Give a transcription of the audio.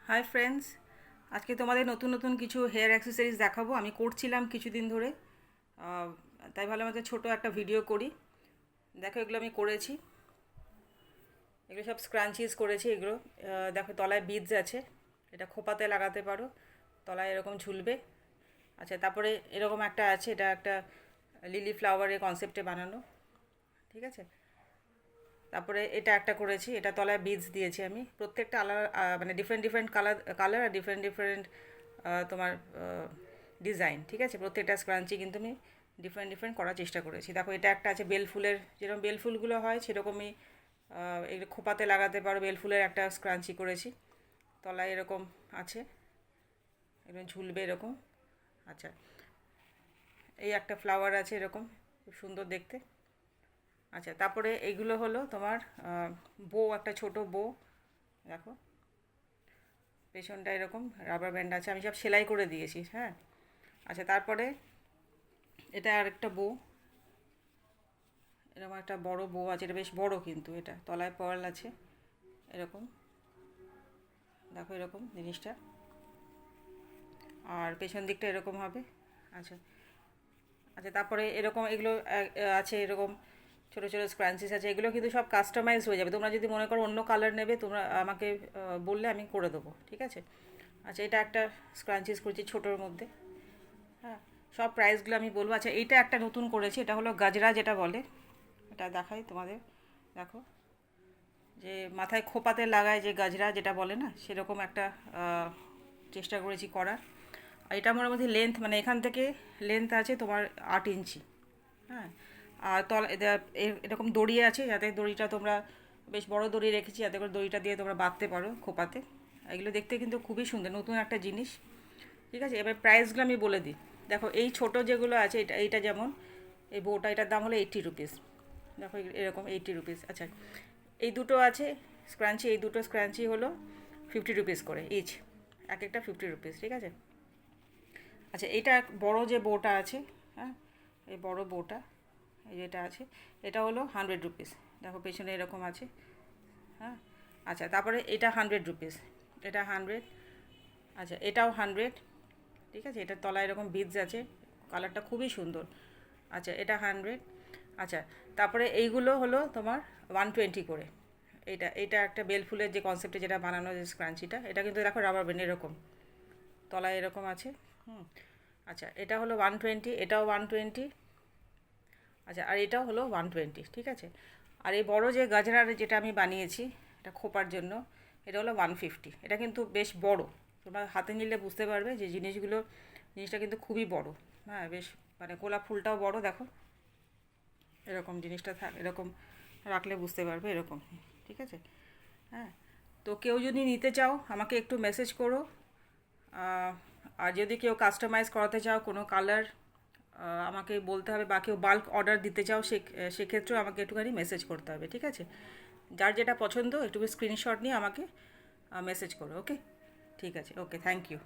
Hi friends, আজকে তোমাদের নতুন নতুন কিছু হেয়ার অ্যাক্সেসরিজ দেখাবো। আমি করছিলাম কিছুদিন ধরে, তাই ভালো আমাদের ছোট একটা ভিডিও করি। দেখো, এগুলো আমি করেছি। এগুলো সব স্ক্রাঞ্চিজ করেছি। এগুলো দেখো, তলায় বিডস আছে, এটা খোপাতে লাগাতে পারো, তলায় এরকম ঝুলবে। আচ্ছা, তারপরে এরকম একটা আছে, এটা একটা লিলি ফ্লাওয়ারের কনসেপ্টে বানানো, ঠিক আছে। তারপরে এটা একটা করেছি, এটা তলায় বিডস দিয়েছি আমি। প্রত্যেকটা আলাদা, মানে ডিফারেন্ট ডিফারেন্ট কালার কালার আর ডিফারেন্ট ডিফারেন্ট তোমার ডিজাইন, ঠিক আছে। প্রত্যেকটা স্ক্রাঞ্চি কিন্তু আমি ডিফারেন্ট ডিফারেন্ট করার চেষ্টা করেছি। দেখো, এটা একটা আছে বেল ফুলের, যেরকম বেল ফুলগুলো হয় সেরকমই এগুলো খোপাতে লাগাতে পারো। বেল ফুলের একটা স্ক্রাঞ্চি করেছি, তলায় এরকম আছে, এরকম ঝুলবে এরকম। আচ্ছা, এই একটা ফ্লাওয়ার আছে এরকম, খুব সুন্দর দেখতে। আচ্ছা, তারপরে এইগুলো হলো তোমার বো, একটা ছোট বো, দেখো পেছনটা এরকম রাবার ব্যান্ড আছে, আমি সব সেলাই করে দিয়েছি, হ্যাঁ। আচ্ছা, তারপরে এটা আর একটা বো, এরকম একটা বড় বো আছে, এটা বেশ বড়, কিন্তু এটা তলায় পার্ল আছে এরকম, দেখো এরকম জিনিসটা, আর পেছন দিকটা এরকম হবে। আচ্ছা আচ্ছা, তারপরে এরকম এগুলো আছে এরকম ছোটো ছোটো স্ক্রাঞ্চিস আছে। এগুলো কিন্তু সব কাস্টমাইজ হয়ে যাবে। তোমরা যদি মনে করো অন্য কালার নেবে, তোমরা আমাকে বললে আমি করে দেবো, ঠিক আছে। আচ্ছা, এটা একটা স্ক্রাঞ্চিস করেছি ছোটোর মধ্যে, হ্যাঁ। সব প্রাইসগুলো আমি বলবো। আচ্ছা, এইটা একটা নতুন করেছি, এটা হলো গাজরা যেটা বলে, এটা দেখাই তোমাদের, দেখো, যে মাথায় খোপাতে লাগায় যে গাজরা যেটা বলে না, সেরকম একটা চেষ্টা করেছি করার। আর এটা মোটামুটি লেন্থ, মানে এখান থেকে লেন্থ আছে তোমার 8 ইঞ্চি, হ্যাঁ। আর এরকম দড়ি আছে, যাতে দড়িটা তোমরা, বেশ বড় দড়ি রেখেছি যাতে করে দড়িটা দিয়ে তোমরা বাঁধতে পারো খোপাতে। এগুলো দেখতে কিন্তু খুবই সুন্দর, নতুন একটা জিনিস, ঠিক আছে। এবার প্রাইসগুলো আমি বলে দিই। দেখো, এই ছোট যেগুলো আছে, এইটা যেমন এই বউটা, এটার দাম হলো 80 রুপিস। দেখো এরকম 80 রুপিস। আচ্ছা, এই দুটো আছে স্ক্রাঞ্চি, এই দুটো স্ক্রাঞ্চি হলো 50 রুপিস করে ইচ, এক একটা 50 রুপিস, ঠিক আছে। আচ্ছা, এইটা বড় যে বউটা আছে, হ্যাঁ, এই বড় বউটা, এই যেটা আছে, এটা হলো 100 রুপিস। দেখো পেছনে এরকম আছে, হ্যাঁ। আচ্ছা, তারপরে এটা 100 রুপিস, এটা 100। আচ্ছা, এটাও 100, ঠিক আছে। এটার তলায় এরকম বিডস আছে, কালারটা খুবই সুন্দর। আচ্ছা, এটা 100। আচ্ছা, তারপরে এইগুলো হলো তোমার 120 করে। এটা একটা বেল ফুলের যে কনসেপ্টে যেটা বানানো, যে স্ক্রাঞ্চিটা, এটা কিন্তু দেখো রাবার ব্যান্ড এরকম, তলায় এরকম আছে, হুম। আচ্ছা, এটা হলো 120, এটাও 120। আচ্ছা, আর এটাও হলো 120, ঠিক আছে। আর এই বড় যে গাজরার যেটা আমি বানিয়েছি, এটা খোপার জন্য, এটা হলো 150। এটা কিন্তু বেশ বড়, তোমরা হাতে নিলে বুঝতে পারবে যে জিনিসটা কিন্তু খুবই বড়, হ্যাঁ। বেশ, মানে গোলাপ ফুলটাও বড়, দেখো এরকম জিনিসটা এরকম রাখলে বুঝতে পারবে এরকম, ঠিক আছে, হ্যাঁ। তো কেউ যদি নিতে চাও আমাকে একটু মেসেজ করো। আর যদি কেউ কাস্টমাইজ করাতে চাও কোনো কালার, আমাকে বলতে হবে, বা কেউ বাল্ক অর্ডার দিতে চাও, সেক্ষেত্রেও আমাকে একটুখানি মেসেজ করতে হবে, ঠিক আছে। যার যেটা পছন্দ একটু স্ক্রিনশট নিয়ে আমাকে মেসেজ করো, ওকে। ঠিক আছে, ওকে, থ্যাংক ইউ।